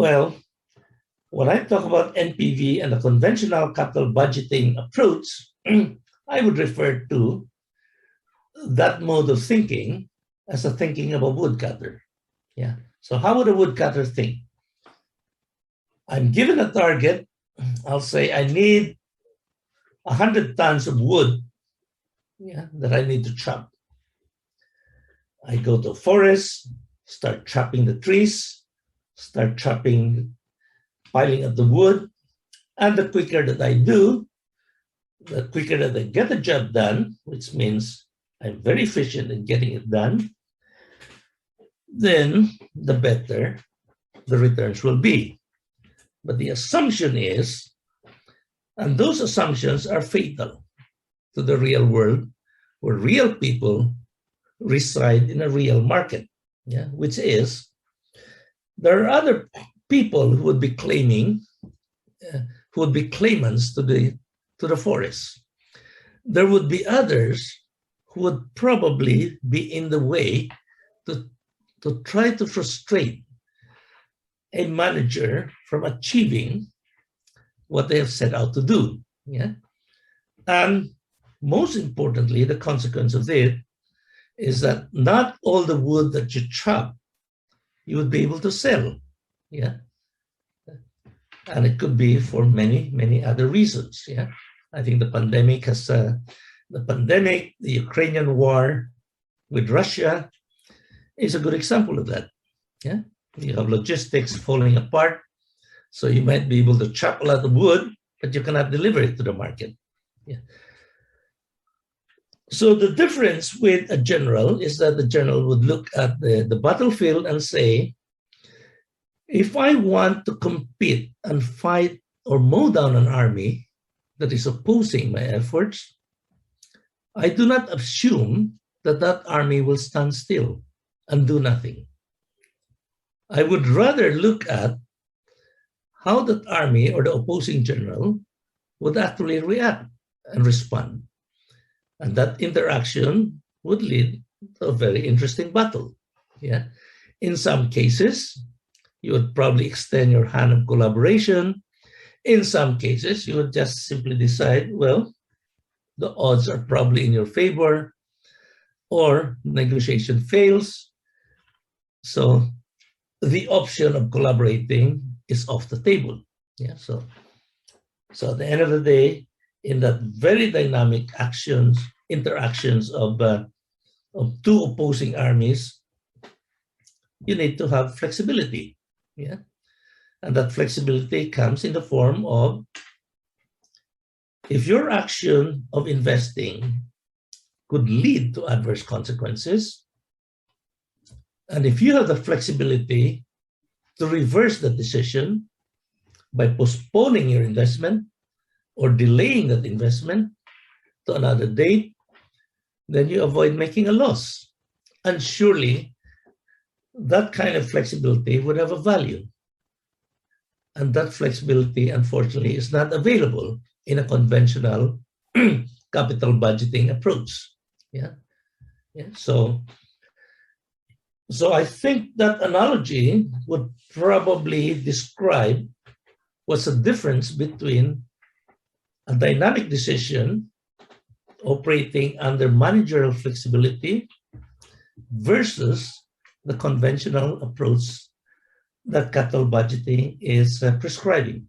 Well, when I talk about NPV and the conventional capital budgeting approach, I would refer to that mode of thinking as a thinking of a woodcutter. Yeah. So how would a woodcutter think? I'm given a target. I'll say I need 100 tons of wood, that I need to chop. I go to a forest, start chopping the trees, start chopping, piling up the wood, and the quicker that I do, the quicker that I get the job done, which means I'm very efficient in getting it done, then the better the returns will be. But the assumption is, and those assumptions are fatal to the real world, where real people reside in a real market, which is, there are other people who would be claiming, who would be claimants to the forest. There would be others who would probably be in the way to try to frustrate a manager from achieving what they have set out to do. And most importantly, the consequence of it is that not all the wood that you chop, you would be able to sell. And it could be for many, many other reasons. I think the pandemic, the Ukrainian war with Russia is a good example of that. You have logistics falling apart, so you might be able to chop a lot of wood, but you cannot deliver it to the market. So the difference with a general is that the general would look at the battlefield and say, if I want to compete and fight or mow down an army that is opposing my efforts, I do not assume that that army will stand still and do nothing. I would rather look at how that army or the opposing general would actually react and respond. And that interaction would lead to a very interesting battle. In some cases, you would probably extend your hand of collaboration. In some cases, you would just simply decide, well, the odds are probably in your favor, or negotiation fails. So the option of collaborating is off the table. So at the end of the day, in that very dynamic interactions of two opposing armies, you need to have flexibility. And that flexibility comes in the form of, if your action of investing could lead to adverse consequences, and if you have the flexibility to reverse the decision by postponing your investment or delaying that investment to another date, then you avoid making a loss. And surely that kind of flexibility would have a value. And that flexibility, unfortunately, is not available in a conventional capital budgeting approach. So I think that analogy would probably describe what's the difference between a dynamic decision operating under managerial flexibility versus the conventional approach that capital budgeting is prescribing.